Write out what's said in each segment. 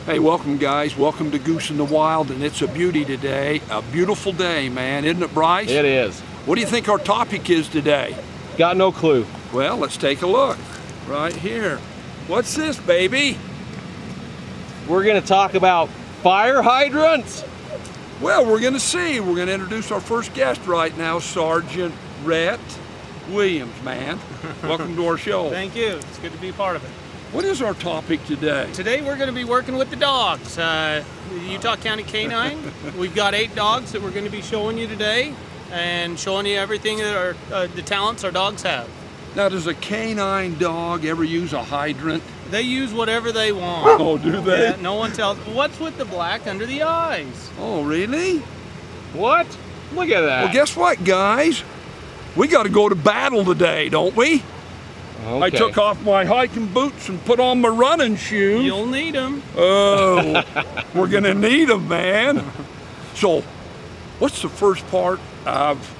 Hey, welcome guys. Welcome to Goose in the Wild, and it's a beauty today. A beautiful day, man. Isn't it, Bryce? It is. What do you think our topic is today? Got no clue. Well, let's take a look. Right here. What's this, baby? We're going to talk about fire hydrants. Well, we're going to see. We're going to introduce our first guest right now, Sergeant Rhett Williams, man. Welcome to our show. Thank you. It's good to be a part of it. What is our topic today? Today we're going to be working with the dogs. Utah County K-9. We've got 8 dogs that we're going to be showing you today and showing you everything that the talents our dogs have. Now, does a canine dog ever use a hydrant? They use whatever they want. Oh, do they? Yeah, no one tells. What's with the black under the eyes? Oh, really? What? Look at that. Well, guess what, guys? We got to go to battle today, don't we? Okay. I took off my hiking boots and put on my running shoes. You'll need them. Oh, we're going to need them, man. So, what's the first part of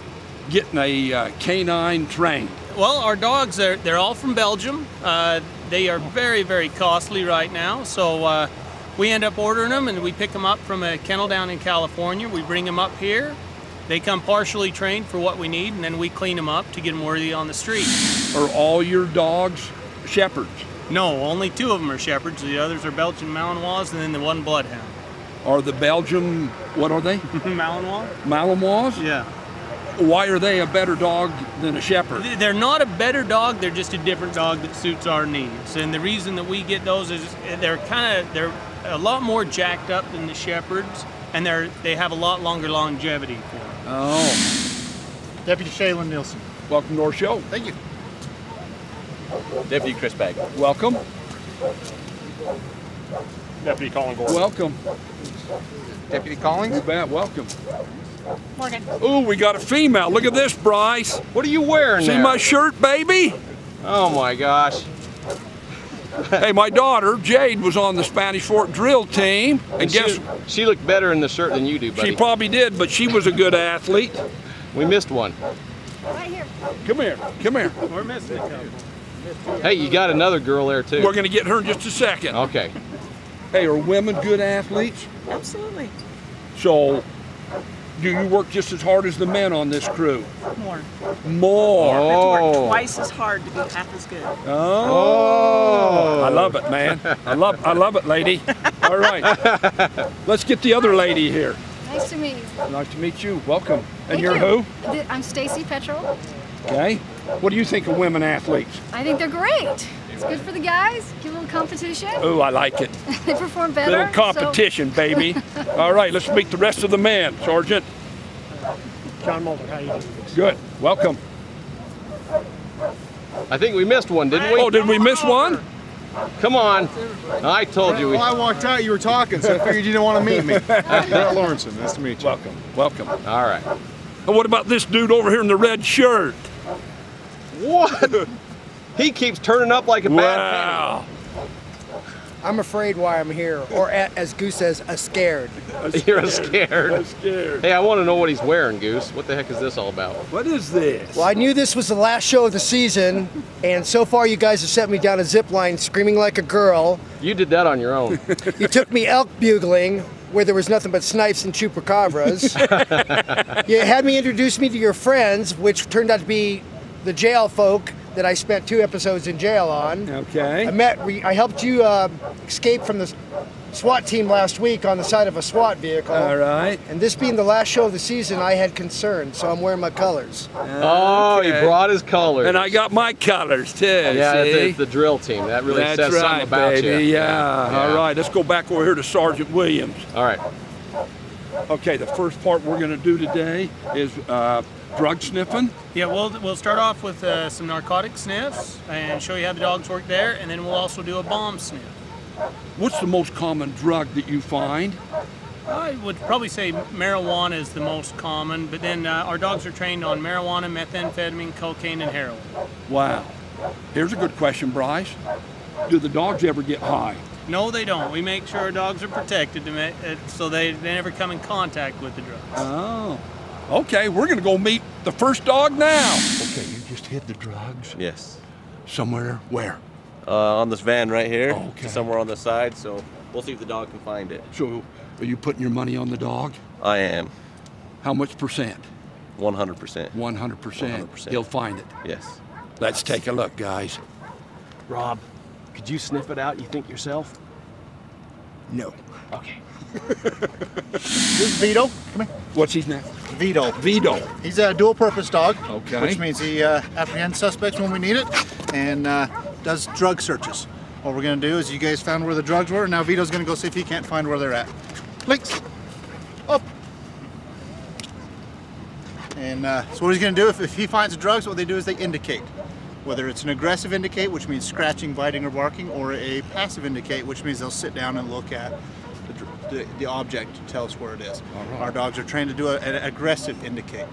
getting a canine trained? Well, our dogs, they're all from Belgium. They are very, very costly right now. So we end up ordering them and we pick them up from a kennel down in California. We bring them up here. They come partially trained for what we need, and then we clean them up to get them worthy on the street. Are all your dogs shepherds? No, only 2 of them are shepherds. The others are Belgian Malinois, and then the one bloodhound. Are the Belgian, what are they? Malinois? Malinois? Yeah. Why are they a better dog than a shepherd? They're not a better dog, they're just a different dog that suits our needs. And the reason that we get those is they're a lot more jacked up than the shepherds, and they have a lot longer longevity for them. Oh. Deputy Shaylin Nielsen. Welcome to our show. Thank you. Deputy Chris Bagg. Welcome. Deputy Colin Gordon. Welcome. Deputy Collins. You bet. Welcome. Morgan. Ooh, we got a female. Look at this, Bryce. What are you wearing See there? my shirt, baby? Oh my gosh. Hey, my daughter, Jade, was on the Spanish Fort drill team. And guess she looked better in the shirt than you do, buddy. she probably did, but she was a good athlete. We missed one. Right here. Come here. Come here. We're missing a couple. Hey, you got another girl there too. We're going to get her in just a second. Okay. Hey, are women good athletes? Absolutely. So, do you work just as hard as the men on this crew? More. More. I have to work Oh. twice as hard to be half as good. Oh. I love it, man. I love it, lady. All right. Let's get the other lady here. Nice to meet you. Nice to meet you. Welcome. And Thank you're you. who? I'm Stacy Petrol. Okay. What do you think of women athletes? I think they're great. It's good for the guys. Give a little competition. Oh, I like it. They perform better. Little competition, baby. All right, let's meet the rest of the men. Sergeant. John Mulder, how you doing? Good. Welcome. I think we missed one, didn't we? Oh, did we miss one? Come on. I told you. Well, I walked out, you were talking, so I figured you didn't want to meet me. Brett Lawrenson, nice to meet you. Welcome. Welcome. All right. And what about this dude over here in the red shirt? What? He keeps turning up like a bad Wow. I'm afraid why I'm here, or as Goose says, scared. penny. You're scared. I'm scared. Hey, I want to know what he's wearing, Goose. What the heck is this all about? What is this? Well, I knew this was the last show of the season, and so far you guys have sent me down a zip line screaming like a girl. You did that on your own. You took me elk bugling, where there was nothing but snipes and chupacabras. You had me introduce me to your friends, which turned out to be the jail folk that I spent 2 episodes in jail on. Okay. I helped you escape from the SWAT team last week on the side of a SWAT vehicle. All right. And this being the last show of the season, I had concerns, so I'm wearing my colors. Oh, he brought his colors. And I got my colors too. Yeah, see? it's the drill team. That really That's says right, something about baby. you. Yeah. All right, let's go back over here to Sergeant Williams. All right. Okay, the first part we're going to do today is drug sniffing. Yeah, we'll start off with some narcotic sniffs and show you how the dogs work there, and then we'll also do a bomb sniff. What's the most common drug that you find? I would probably say marijuana is the most common, but then our dogs are trained on marijuana, methamphetamine, cocaine, and heroin. Wow. Here's a good question, Bryce. Do the dogs ever get high? No, they don't. We make sure our dogs are protected so they never come in contact with the drugs. Oh. Okay, we're going to go meet the first dog now. Okay, you just hid the drugs? Yes. Somewhere where? On this van right here. Okay. Somewhere on the side, so We'll see if the dog can find it. So, are you putting your money on the dog? I am. How much percent? 100%. 100%. He'll find it. Yes. Let's take a look, guys. Rob, could you sniff it out, you think, yourself? No. Okay. This is Vito. Come here. What's his name? Vito. Vito. He's a dual-purpose dog, Okay. which means he apprehends suspects when we need it and does drug searches. What we're going to do is you guys found where the drugs were, and now Vito's going to go see if he can't find where they're at. Links. Up. And so what he's going to do, if he finds the drugs, what they do is they indicate. Whether it's an aggressive indicate, which means scratching, biting, or barking, or a passive indicate, which means they'll sit down and look at the object to tell us where it is. right. Our dogs are trained to do an aggressive indicate.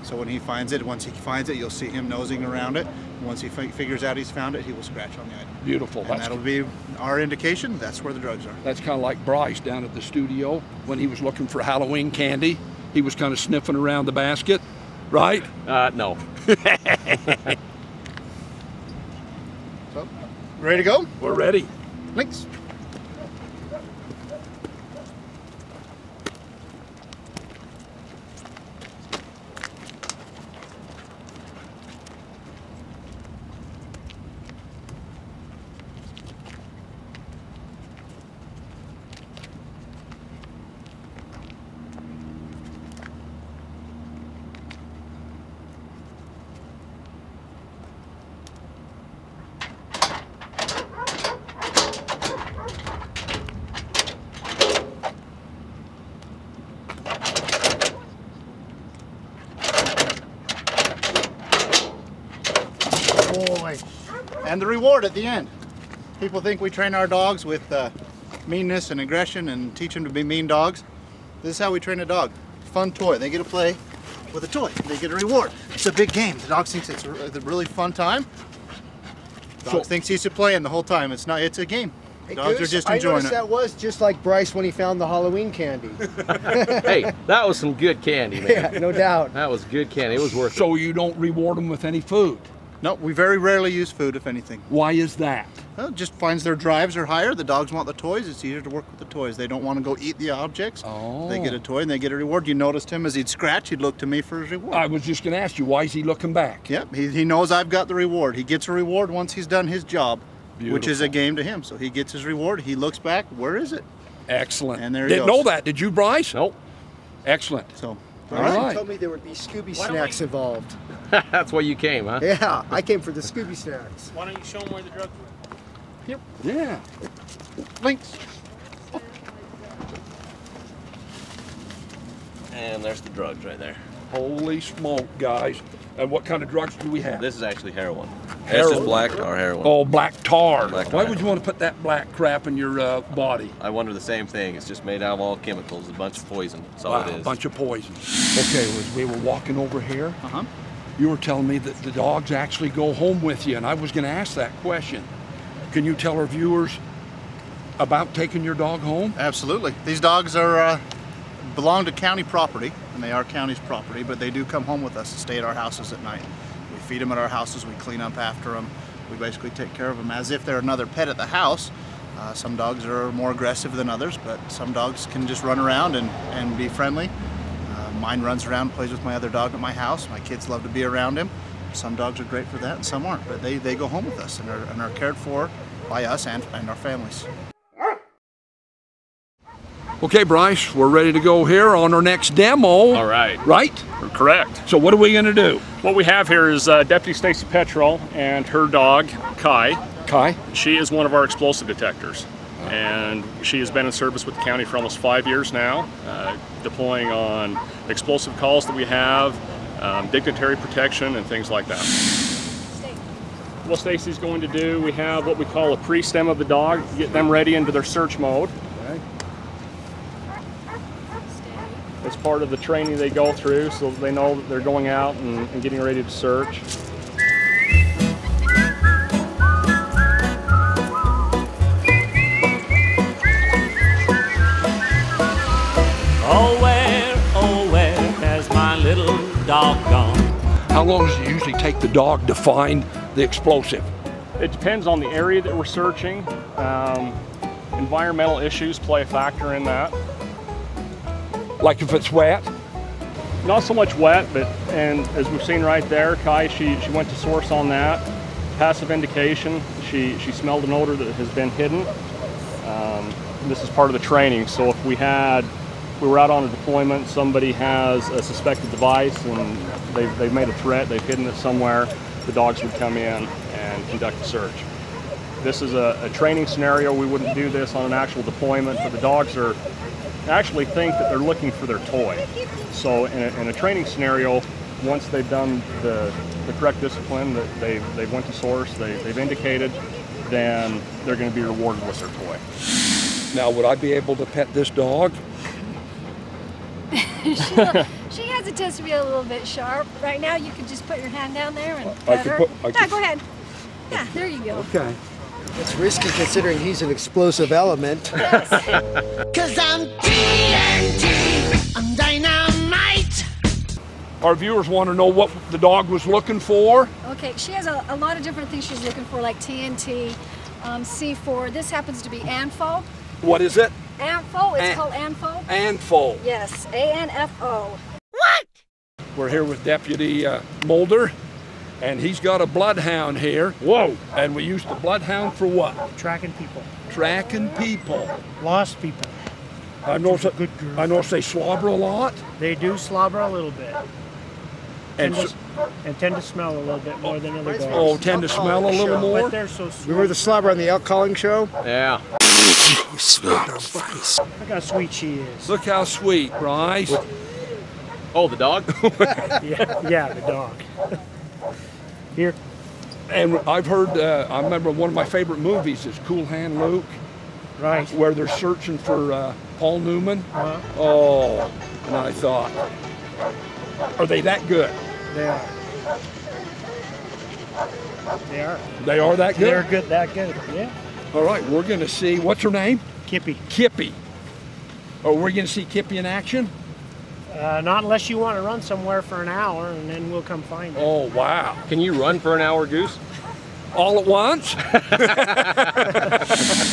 So when he finds it, once he finds it, you'll see him nosing around it. Once he figures out he's found it, he will scratch on the item. Beautiful. And that'll be our indication. That's where the drugs are. That's kind of like Bryce down at the studio when he was looking for Halloween candy. He was kind of sniffing around the basket, right? No. So, ready to go? We're ready. Links. Boy. And the reward at the end. People think we train our dogs with meanness and aggression and teach them to be mean dogs. This is how we train a dog. Fun toy. They get to play with a toy. They get a reward. It's a big game. The dog thinks it's a really fun time. The dog thinks he's playing the whole time. It's not. It's a game. Hey, Dogs Goose, are just I enjoying noticed it. that was just like Bryce when he found the Halloween candy. Hey, that was some good candy, man. Yeah, no doubt. That was good candy. It was worth it. So you don't reward them with any food. No, we very rarely use food, if anything. Why is that? Well, it just finds their drives are higher. The dogs want the toys. It's easier to work with the toys. They don't want to go eat the objects. Oh. They get a toy and they get a reward. You noticed him as he'd scratch, he'd look to me for his reward. I was just going to ask you, why is he looking back? Yep, he knows I've got the reward. He gets a reward once he's done his job, which is a Beautiful. game to him. So he gets his reward. He looks back. Where is it? Excellent. And there he Didn't goes. know that. Did you, Bryce? Nope. Excellent. So, All Bryce right. told me there would be Scooby snacks involved. That's why you came, huh? Yeah, I came for the Scooby snacks. Why don't you show them where the drugs were? Yeah. links. And there's the drugs right there. Holy smoke, guys. And what kind of drugs do we have? This is actually heroin. That's Heroin? just black tar heroin. Oh, black tar. Black Why tar. would you want to put that black crap in your body? I wonder the same thing. It's just made out of all chemicals, a bunch of poison. That's all Wow, it a is. bunch of poisons. Okay, as we were walking over here, Uh-huh. you were telling me that the dogs actually go home with you, and I was going to ask that question. Can you tell our viewers about taking your dog home? Absolutely. These dogs are belong to county property, and they are county's property, but they do come home with us and stay at our houses at night. We feed them at our houses, we clean up after them, we basically take care of them as if they're another pet at the house. Some dogs are more aggressive than others, but some dogs can just run around and be friendly. Mine runs around, plays with my other dog at my house. My kids love to be around him. Some dogs are great for that and some aren't, but they go home with us and are cared for by us and our families. Okay, Bryce, we're ready to go here on our next demo. All right. Right? Correct. So what are we going to do? What we have here is Deputy Stacy Petrol and her dog, Kai. Kai? She is one of our explosive detectors. And she has been in service with the county for almost 5 years now, deploying on explosive calls that we have, dignitary protection, and things like that. What Stacy's going to do, we have what we call a pre-stem of the dog, get them ready into their search mode. It's part of the training they go through, so they know that they're going out and getting ready to search. Oh where has my little dog gone? How long does it usually take the dog to find the explosive? It depends on the area that we're searching. environmental issues play a factor in that. Like if it's wet? Not so much wet, but, and as we've seen right there, Kai, she went to source on that. Passive indication, she smelled an odor that has been hidden. This is part of the training, so if we were out on a deployment, somebody has a suspected device and they've made a threat, they've hidden it somewhere, the dogs would come in and conduct a search. This is a training scenario. We wouldn't do this on an actual deployment, but the dogs actually think that they're looking for their toy. So in a training scenario, once they've done the correct discipline, that they've went to source, they've indicated, then they're going to be rewarded with their toy. Now, would I be able to pet this dog? She has a test to be a little bit sharp. Right now, you could just put your hand down there and pet her. Yeah, go ahead. Yeah, there you go. Okay. It's risky considering he's an explosive element. Yes. 'Cause I'm TNT, I'm dynamite. Our viewers want to know what the dog was looking for. Okay, she has a lot of different things she's looking for, like TNT, C4. This happens to be ANFO. What is it? ANFO, it's called ANFO. ANFO. Yes, ANFO. What? We're here with Deputy Mulder, and he's got a bloodhound here. Whoa! And we use the bloodhound for what? Tracking people. Tracking people. Lost people. I know Good girls. they slobber a lot. They do slobber a little bit. And Tend to smell a little bit more than other dogs. Oh, tend to smell a little more? But they're so sweet. Remember the slobber on the elk calling show? Yeah. You smell no face. Look how sweet she is. Look how sweet, Bryce. Oh, the dog? yeah, the dog. Here. And I've heard, I remember one of my favorite movies is Cool Hand Luke. Right. Where they're searching for Paul Newman. Oh, and I thought, are they that good? They are. They are. They are that good? They're good, that good, yeah. All right, we're going to see, what's her name? Kippy. Kippy. Oh, we're going to see Kippy in action? Not unless you want to run somewhere for an hour, and then we'll come find her. Oh, wow. Can you run for an hour, Goose? All at once?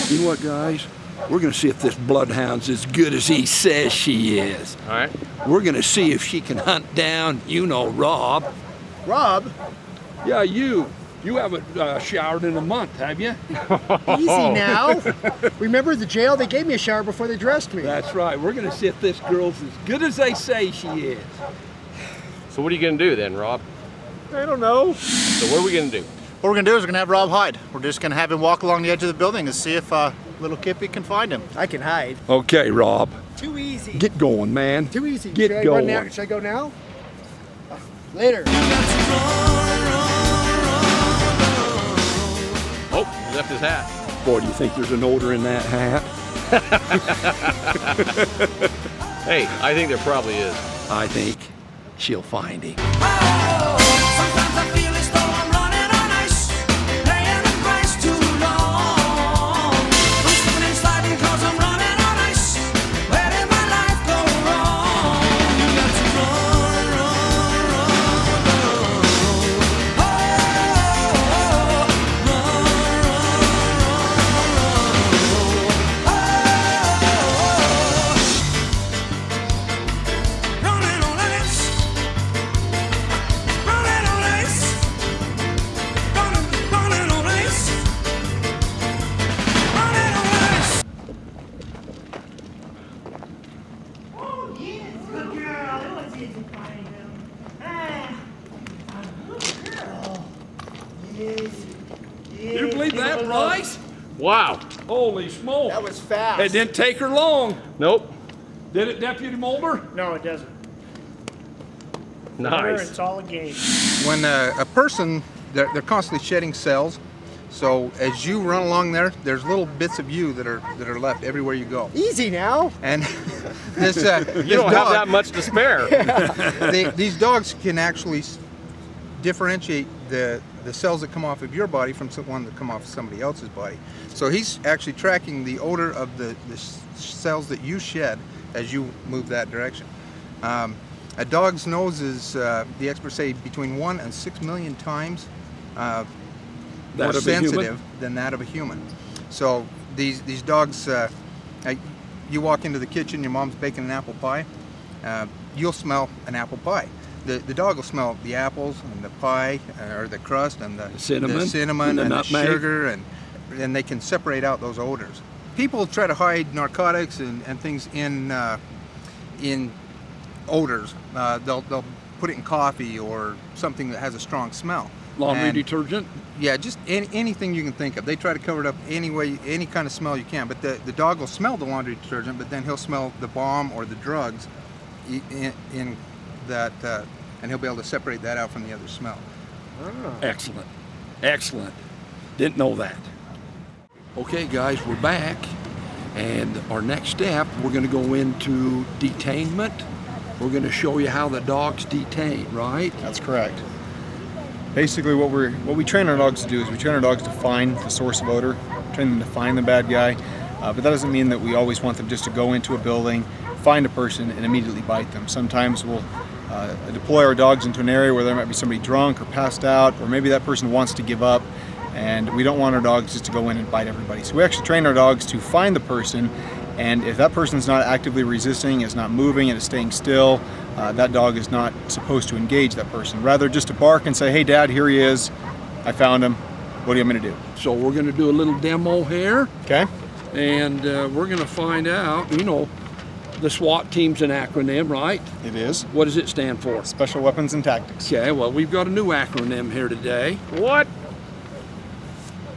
You know what, guys? We're going to see if this bloodhound's as good as he says she is. All right. We're going to see if she can hunt down, you know, Rob. Rob? Yeah, you. You haven't showered in a month, have you? Easy now. Remember the jail? They gave me a shower before they dressed me. That's right. We're going to see if this girl's as good as they say she is. So what are you going to do then, Rob? I don't know. So what are we going to do? What we're going to do is we're going to have Rob hide. We're just going to have him walk along the edge of the building and see if little Kippy can find him. I can hide. Okay, Rob. Too easy. Get going, man. Too easy. Get Should I going. run now? Should I go now? Later. Oh, he left his hat. Boy, do you think there's an odor in that hat? Hey, I think there probably is. I think she'll find him. Sometimes I feel as though I'm running on ice, paying the price too long. I'm slipping and sliding 'cause I'm running on ice. Where did my life go wrong? You got to run, run, run, run. Oh, run, run, run, run. Running on ice. Running on ice. Running on ice. Running on ice. Oh, yes, good girl. It was easy finding him. Good girl. Yes. You believe that, Bryce? Wow. Holy smoke. That was fast. It didn't take her long. Nope. Did it, Deputy Mulder? No, it doesn't. Remember, Nice. it's all a game. When a person, they're constantly shedding cells, so as you run along there, there's little bits of you that are left everywhere you go. Easy now. And this, You this don't have dog, that much to spare. these dogs can actually differentiate the cells that come off of your body from one that come off of somebody else's body. So he's actually tracking the odor of the cells that you shed as you move that direction. A dog's nose is, the experts say, between 1 and 6 million times more That of a human? sensitive than that of a human. So these dogs, you walk into the kitchen, your mom's baking an apple pie, you'll smell an apple pie. The dog will smell the apples and the pie, or the crust and the cinnamon and the sugar, and they can separate out those odors. People try to hide narcotics and things in odors. They'll put it in coffee or something that has a strong smell. Laundry detergent? Yeah, just anything you can think of. They try to cover it up any way, any kind of smell you can. But the dog will smell the laundry detergent, but then he'll smell the bomb or the drugs in that, and he'll be able to separate that out from the other smell. Oh. Excellent. Excellent. Didn't know that. Okay, guys, we're back. And our next step, we're going to go into detainment. We're going to show you how the dogs detain, right? That's correct. Basically, what we train our dogs to do is we train our dogs to find the source of odor, train them to find the bad guy, but that doesn't mean that we always want them just to go into a building, find a person, and immediately bite them. Sometimes we'll deploy our dogs into an area where there might be somebody drunk or passed out, or maybe that person wants to give up, and we don't want our dogs just to go in and bite everybody. So we actually train our dogs to find the person, and if that person's not actively resisting, is not moving, and is staying still, that dog is not supposed to engage that person. Rather just to bark and say, hey Dad, here he is, I found him, what do you want me to do? So we're going to do a little demo here. Okay. And we're going to find out, you know, the SWAT team's an acronym, right? It is. What does it stand for? Special Weapons and Tactics. Okay, well, we've got a new acronym here today. What?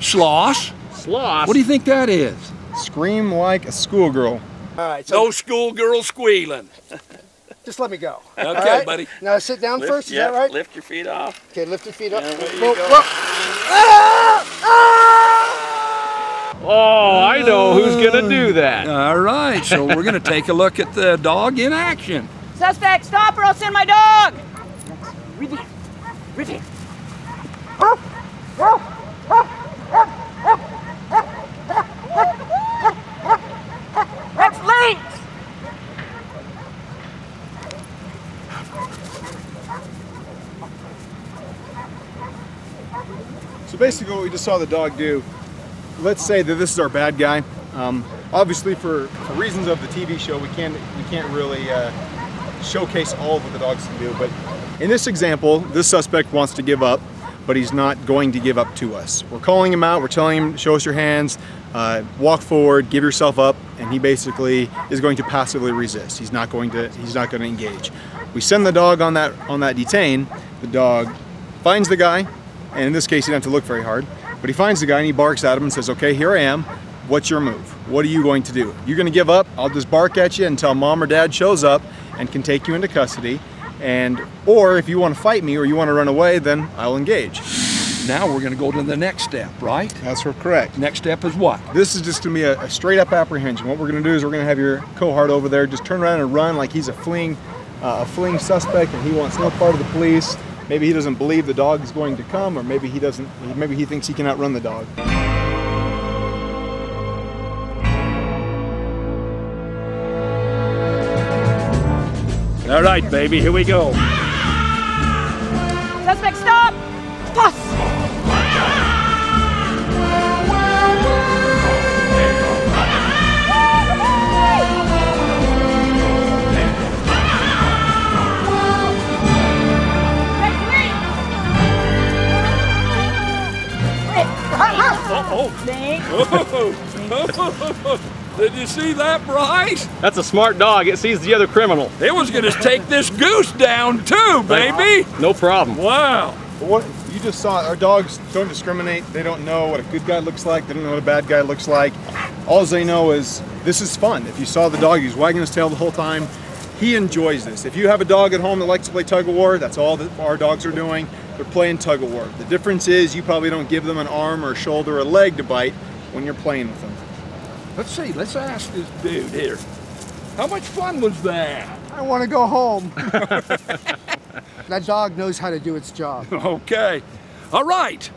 SLOSS. SLOSS? What do you think that is? Scream like a schoolgirl. All right. So no schoolgirl squealing. just let me go. Okay, all right? Buddy. Now sit down first, is that right? Lift your feet off. Okay, lift your feet up. Oh, I know who's gonna do that. All right, so we're gonna take a look at the dog in action. Suspect, stop or I'll send my dog! Rivet. Rivet. That's Lynx! So basically what we just saw the dog do, let's say that this is our bad guy. Obviously for reasons of the TV show, we can't really showcase all of what the dogs can do, but in this example, this suspect wants to give up, but he's not going to give up to us. We're calling him out, we're telling him, show us your hands, walk forward, give yourself up, and he basically is going to passively resist. He's not going to engage. We send the dog on that detain, the dog finds the guy, and in this case he doesn't have to look very hard, but he finds the guy and he barks at him and says, okay, here I am, what's your move? What are you going to do? You're going to give up? I'll just bark at you until Mom or Dad shows up and can take you into custody, or if you want to fight me or you want to run away, then I'll engage. Now we're going to go to the next step, right? That's correct. Next step is what? This is just going to be a straight up apprehension. What we're going to do is we're going to have your cohort over there just turn around and run like he's a fleeing suspect and he wants no part of the police. Maybe he doesn't believe the dog is going to come, or maybe he doesn't. Maybe he thinks he can outrun the dog. All right, baby, here we go. Suspect, stop! Fuss! Did you see that, Bryce? That's a smart dog. It sees the other criminal. It was going to take this goose down too, baby. No problem. Wow. But what you just saw, our dogs don't discriminate. They don't know what a good guy looks like. They don't know what a bad guy looks like. All they know is this is fun. If you saw the dog, he's wagging his tail the whole time. He enjoys this. If you have a dog at home that likes to play tug of war, that's all that our dogs are doing. They're playing tug of war. The difference is you probably don't give them an arm or a shoulder or a leg to bite when you're playing with them. Let's see, let's ask this dude here. How much fun was that? I want to go home. That dog knows how to do its job. Okay. All right.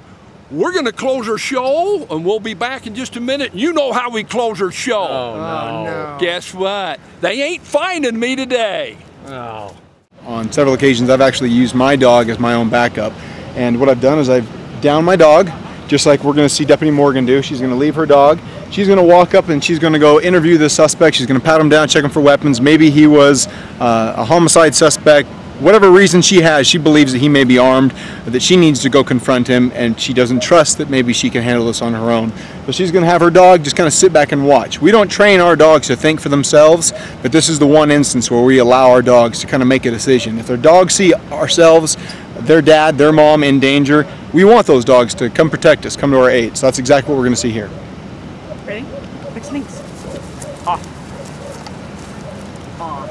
We're going to close our show, and we'll be back in just a minute. You know how we close our show. Oh, no. Guess what? They ain't finding me today. Oh. On several occasions, I've actually used my dog as my own backup. And what I've done is I've downed my dog, just like we're going to see Deputy Morgan do. She's going to leave her dog. She's going to walk up and she's going to go interview the suspect. She's going to pat him down, check him for weapons. Maybe he was a homicide suspect. Whatever reason she has, she believes that he may be armed, that she needs to go confront him, and she doesn't trust that maybe she can handle this on her own. So she's going to have her dog just kind of sit back and watch. We don't train our dogs to think for themselves, but this is the one instance where we allow our dogs to kind of make a decision. If their dogs see ourselves, their dad, their mom in danger, we want those dogs to come protect us, come to our aid. So that's exactly what we're going to see here. Ready? Fix links. Off. On.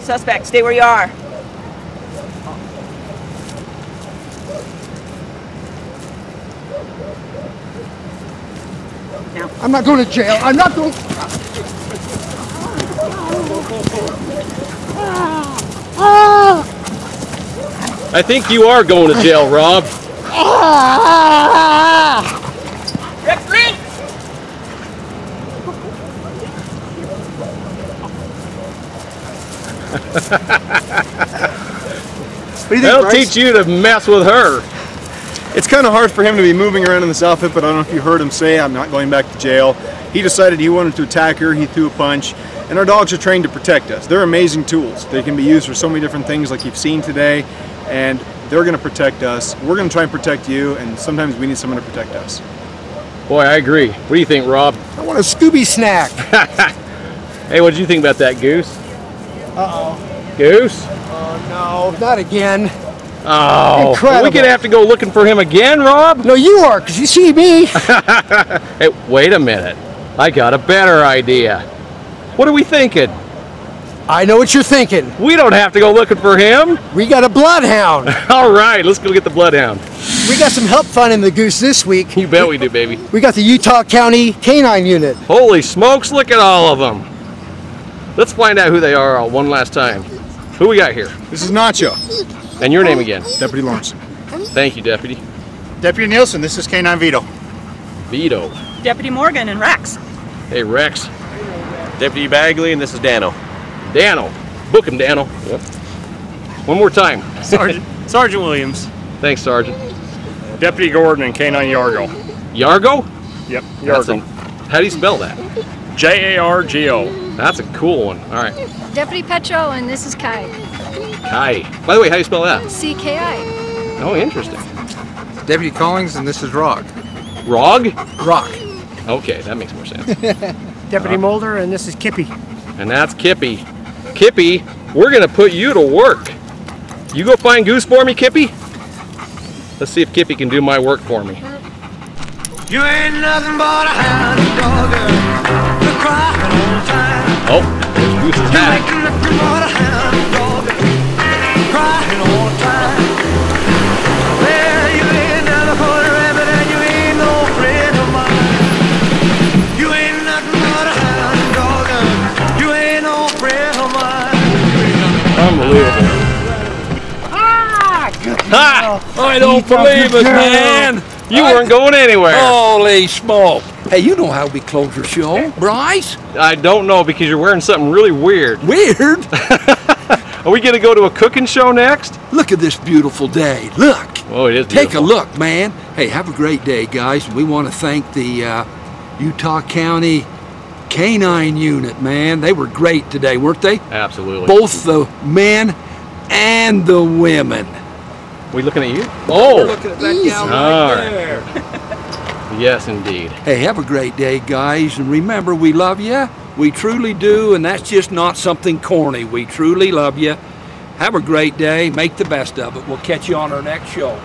Suspect, stay where you are. Now. I'm not going to jail. I'm not going. I think you are going to jail, Rob. Rex Link! They'll teach you to mess with her. It's kind of hard for him to be moving around in this outfit, but I don't know if you heard him say, I'm not going back to jail. He decided he wanted to attack her, he threw a punch, and our dogs are trained to protect us. They're amazing tools. They can be used for so many different things like you've seen today, and they're going to protect us. We're going to try and protect you, and sometimes we need someone to protect us. Boy, I agree. What do you think, Rob? I want a Scooby snack. Hey, what did you think about that, Goose? Uh-oh. Goose? Oh, no, not again. Oh, incredible. Are we gonna have to go looking for him again, Rob? No, you are, because you see me. Hey, wait a minute. I got a better idea. What are we thinking? I know what you're thinking. We don't have to go looking for him. We got a bloodhound. All right, let's go get the bloodhound. We got some help finding the Goose this week. You bet we do, baby. We got the Utah County K-9 unit. Holy smokes, look at all of them. Let's find out who they are all one last time. Who we got here? This is Nacho. And your name again? Deputy Lawrence. Thank you, Deputy. Deputy Nielsen, this is K-9 Vito. Vito. Deputy Morgan and Rex. Hey, Rex. Deputy Bagley, and this is Dano. Dano. Book him, Dano. Yep. One more time. Sergeant Williams. Thanks, Sergeant. Deputy Gordon and K-9 Yargo. Yargo? Yep, Yargo. How do you spell that? J-A-R-G-O. That's a cool one. All right. Deputy Petro, and this is Kai. Kai. By the way, how do you spell that? C-K-I. Oh, interesting. Deputy Collings, and this is Rog. Rog? Rock. Okay, that makes more sense. Deputy Mulder, and this is Kippy. And that's Kippy. Kippy, we're gonna put you to work. You go find Goose for me, Kippy? Let's see if Kippy can do my work for me. You ain't nothing but a hound dog, crying all the time. Oh, there's Goose's You hat. ain't nothing but a hound dog, crying all the time. Well, you ain't never caught a rabbit and you ain't no friend of mine. You ain't nothing but a hound dog, you ain't no friend of mine. Unbelievable. Ha! I don't believe it, man. You weren't going anywhere. Holy smoke. Hey, you know how we close your show, Bryce? I don't know because you're wearing something really weird. Weird? Are we going to go to a cooking show next? Look at this beautiful day. Look. Oh, it is beautiful. Take a look, man. Hey, have a great day, guys. We want to thank the Utah County K-9 unit, man. They were great today, weren't they? Absolutely. Both the men and the women. We looking at you? Oh! We're looking at that gal right there. Yes, indeed. Hey, have a great day, guys. And remember, we love you. We truly do, and that's just not something corny. We truly love you. Have a great day. Make the best of it. We'll catch you on our next show.